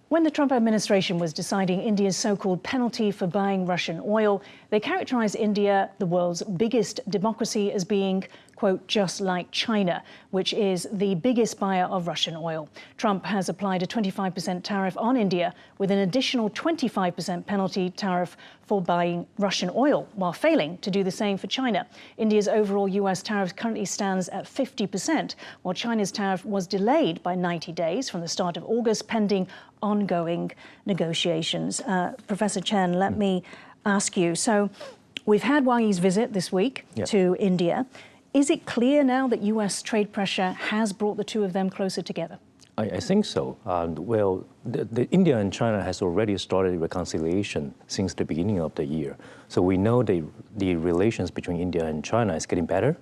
When the Trump administration was deciding India's so-called penalty for buying Russian oil, they characterized India, the world's biggest democracy, as being, quote, just like China, which is the biggest buyer of Russian oil. Trump has applied a 25% tariff on India with an additional 25% penalty tariff for buying Russian oil, while failing to do the same for China. India's overall US tariff currently stands at 50%, while China's tariff was delayed by 90 days from the start of August, pending ongoing negotiations. Professor Chen, let me ask you, so we've had Wang Yi's visit this week to India. Is it clear now that US trade pressure has brought the two of them closer together? I think so. Well, India and China has already started reconciliation since the beginning of the year. So we know the relations between India and China is getting better.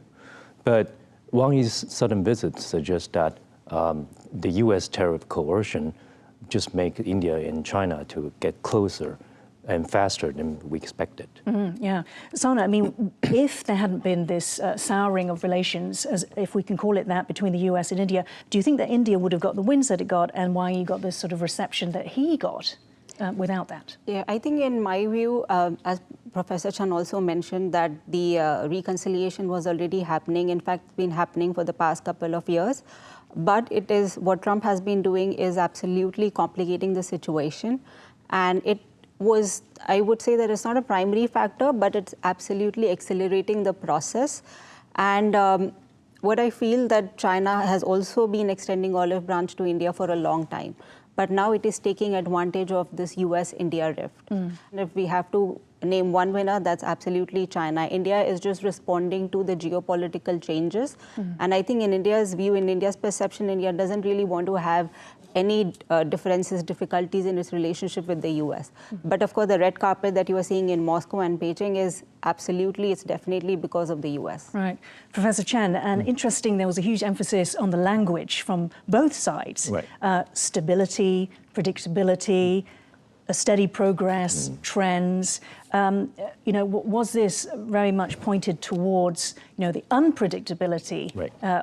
But Wang Yi's sudden visit suggests that the US tariff coercion just make India and China to get closer and faster than we expected. Yeah. Sana, I mean, if there hadn't been this souring of relations, as if we can call it that, between the US and India, do you think that India would have got the wins that it got and Wang Yi got this sort of reception that he got without that? Yeah, I think in my view, as Professor Chan also mentioned, that the reconciliation was already happening, in fact, been happening for the past couple of years. But it is, what Trump has been doing is absolutely complicating the situation. And it was, I would say that it's not a primary factor, but it's absolutely accelerating the process. And what I feel that China has also been extending olive branch to India for a long time. But now it is taking advantage of this US-India rift. And if we have to name one winner, that's absolutely China. India is just responding to the geopolitical changes. And I think in India's view, in India's perception, India doesn't really want to have any differences, difficulties in its relationship with the US. But of course, the red carpet that you are seeing in Moscow and Beijing is absolutely, it's definitely because of the US. Right. Professor Chen, and interesting, there was a huge emphasis on the language from both sides. Right. Stability, predictability, a steady progress, trends. You know, was this very much pointed towards, you know, the unpredictability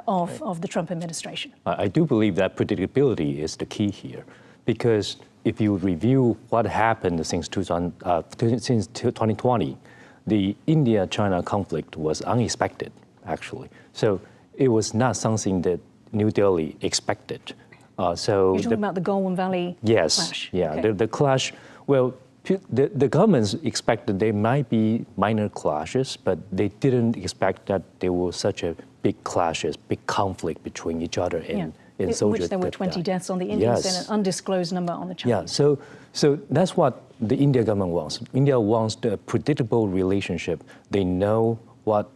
of the Trump administration? I do believe that predictability is the key here, because if you review what happened since 2020, the India-China conflict was unexpected, actually. So it was not something that New Delhi expected. So you're talking about the Golden Valley clash? Yeah, okay. the clash, well, the governments expected there might be minor clashes, but they didn't expect that there was such a big clashes, big conflict between each other in soldiers. Which there were 20 deaths on the Indian side, an undisclosed number on the Chinese. Yeah, so that's what the India government wants. India wants the predictable relationship. They know what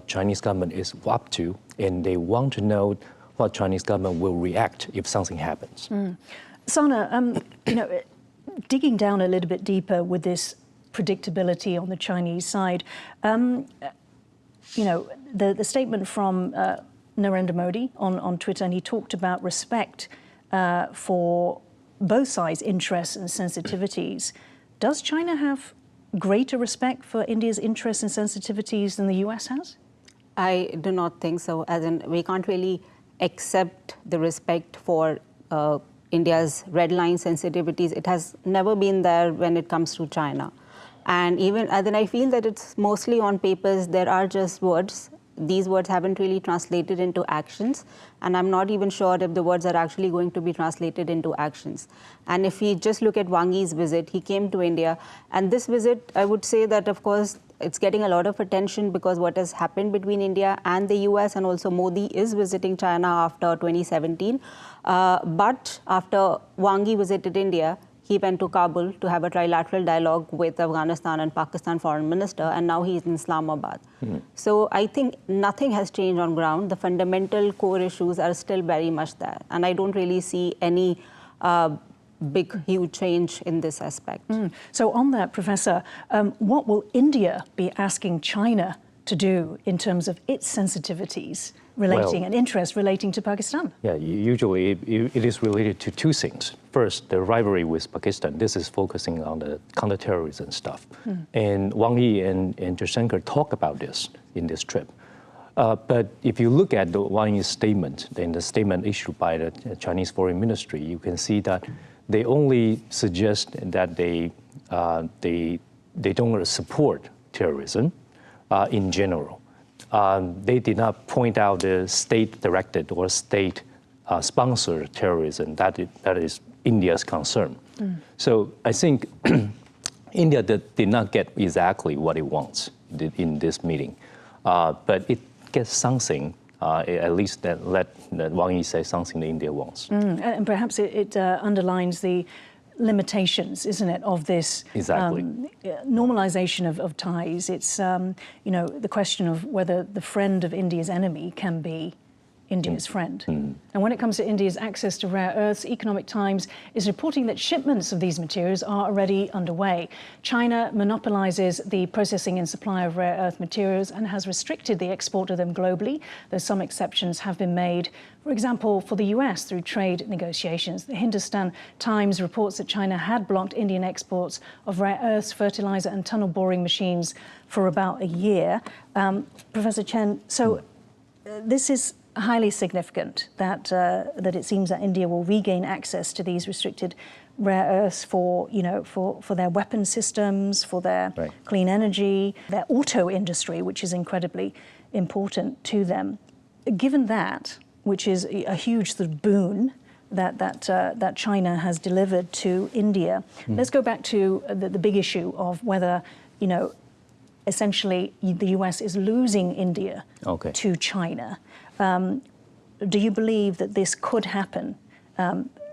Chinese government is up to, and they want to know what Chinese government will react if something happens. Sana, you know, digging down a little bit deeper with this predictability on the Chinese side, you know, the statement from Narendra Modi on Twitter, and he talked about respect for both sides' interests and sensitivities. Does China have greater respect for India's interests and sensitivities than the US has? I do not think so, as in we can't really accept the respect for India's red line sensitivities. It has never been there when it comes to China. And even then I feel that it's mostly on papers. There are just words. These words haven't really translated into actions. And I'm not even sure if the words are actually going to be translated into actions. And if we just look at Wang Yi's visit, he came to India. And this visit, I would say that, of course, it's getting a lot of attention because what has happened between India and the US, and also Modi is visiting China after 2017. But after Wang Yi visited India, he went to Kabul to have a trilateral dialogue with Afghanistan and Pakistan foreign minister, and now he's in Islamabad. So I think nothing has changed on ground. The fundamental core issues are still very much there. And I don't really see any big, huge change in this aspect. So on that, Professor, what will India be asking China to do in terms of its sensitivities relating and interest relating to Pakistan? Yeah, usually it is related to two things. First, the rivalry with Pakistan. This is focusing on the counterterrorism stuff. And Wang Yi and Jaishankar talk about this in this trip. But if you look at the Wang Yi's statement, then the statement issued by the Chinese Foreign Ministry, you can see that they only suggest that they don't support terrorism in general. They did not point out the state-directed or state-sponsored terrorism that is India's concern. So I think India did not get exactly what it wants in this meeting, but it gets something. At least that let Wang Yi say something that India wants. And perhaps it underlines the limitations, isn't it, of this normalization of ties. It's the question of whether the friend of India's enemy can be India's friend. And when it comes to India's access to rare earths, Economic Times is reporting that shipments of these materials are already underway. China monopolizes the processing and supply of rare earth materials and has restricted the export of them globally, though some exceptions have been made, for example, for the US through trade negotiations. The Hindustan Times reports that China had blocked Indian exports of rare earths, fertilizer and tunnel boring machines for about a year. Professor Chen, so this is highly significant that it seems that India will regain access to these restricted rare earths for their weapon systems, for their clean energy, their auto industry, which is incredibly important to them. Given that, which is a huge sort of boon that China has delivered to India, let's go back to the big issue of whether essentially the US is losing India to China. Do you believe that this could happen,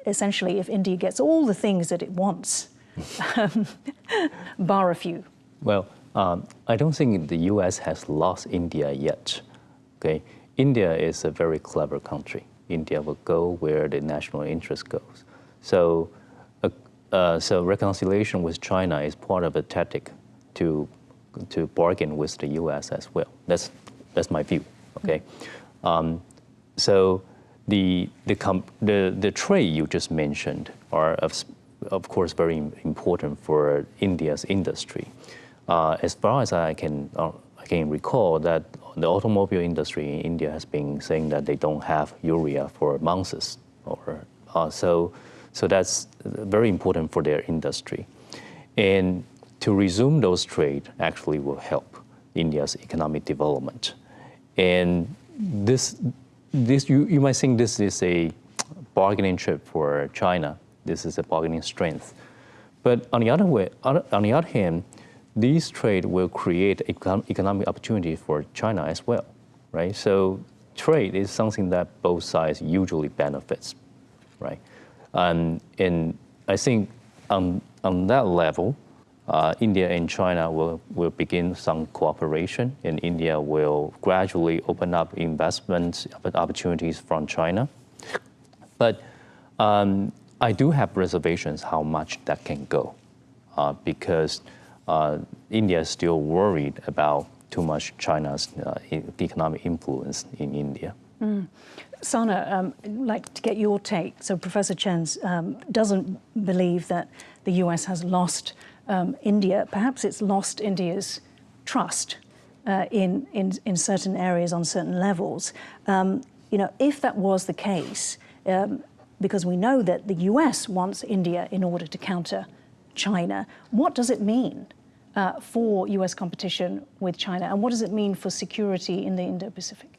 essentially, if India gets all the things that it wants, bar a few? Well, I don't think the US has lost India yet. Okay, India is a very clever country. India will go where the national interest goes. So, so reconciliation with China is part of a tactic to bargain with the US as well. That's my view. Okay. So the trade you just mentioned are of course very important for India's industry. As far as I can recall, that the automobile industry in India has been saying that they don't have urea for months, so that's very important for their industry. And to resume those trade actually will help India's economic development. And this you might think this is a bargaining chip for China. This is a bargaining strength. But on the other hand, these trade will create economic opportunity for China as well, right? So trade is something that both sides usually benefits, right? And I think on that level, India and China will begin some cooperation, and India will gradually open up investment opportunities from China. But I do have reservations how much that can go, because India is still worried about too much China's economic influence in India. Sana, I'd like to get your take. So Professor Chen doesn't believe that the US has lost India. Perhaps it's lost India's trust in certain areas on certain levels. If that was the case, because we know that the US wants India in order to counter China, what does it mean for US competition with China, and what does it mean for security in the Indo-Pacific?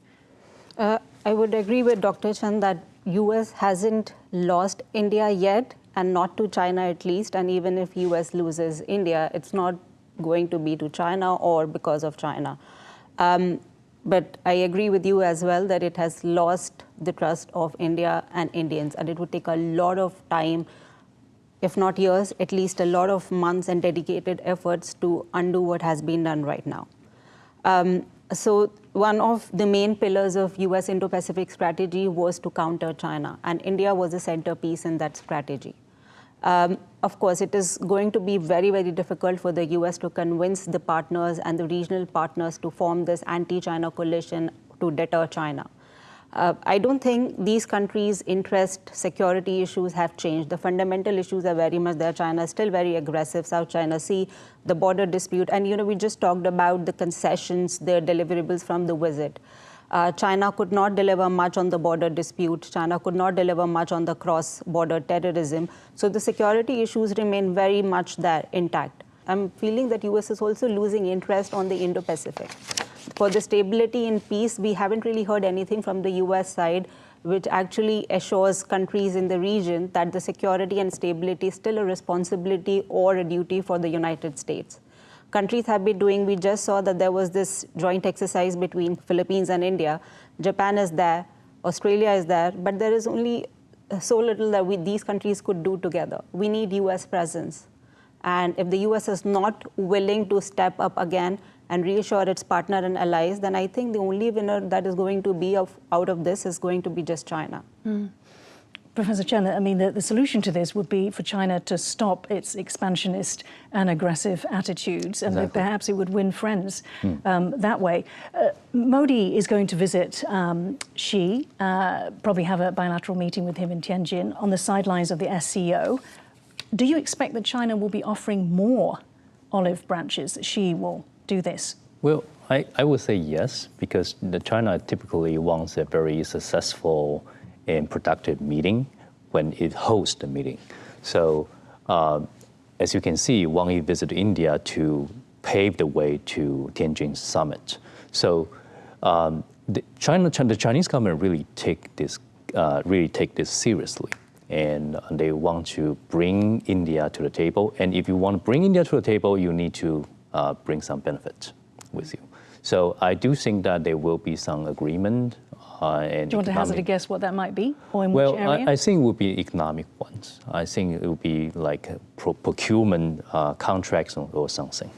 I would agree with Dr. Chen that US hasn't lost India yet, and not to China at least, and even if US loses India, it's not going to be to China or because of China. But I agree with you as well that it has lost the trust of India and Indians, and it would take a lot of time, if not years, at least a lot of months and dedicated efforts to undo what has been done right now. So one of the main pillars of US Indo-Pacific strategy was to counter China, and India was a centerpiece in that strategy. Of course, it is going to be very, very difficult for the US to convince the partners and the regional partners to form this anti-China coalition to deter China. I don't think these countries' interest, security issues have changed. The fundamental issues are very much there. China is still very aggressive, South China Sea, the border dispute. And, we just talked about the concessions, the deliverables from the visit. China could not deliver much on the border dispute. China could not deliver much on the cross-border terrorism. So the security issues remain very much there intact. I'm feeling that US is also losing interest on the Indo-Pacific. For the stability and peace, we haven't really heard anything from the US side, which actually assures countries in the region that the security and stability is still a responsibility or a duty for the United States. Countries have been doing, we just saw that there was this joint exercise between Philippines and India. Japan is there, Australia is there, but there is only so little that these countries could do together. We need US presence. And if the US is not willing to step up again and reassure its partner and allies, then I think the only winner that is going to be out of this is going to be just China. Professor Chen, I mean, the solution to this would be for China to stop its expansionist and aggressive attitudes, and Exactly. perhaps it would win friends that way. Modi is going to visit Xi, probably have a bilateral meeting with him in Tianjin on the sidelines of the SCO. Do you expect that China will be offering more olive branches, that Xi will do this? Well, I would say yes, because China typically wants a very successful and productive meeting when it hosts the meeting. So as you can see, Wang Yi visited India to pave the way to Tianjin summit. So the Chinese government really take this seriously, and they want to bring India to the table. And if you want to bring India to the table, you need to bring some benefits with you. So I do think that there will be some agreement. Do you want to hazard a guess what that might be, or in which area? I think it would be economic ones. I think it would be like procurement contracts or something.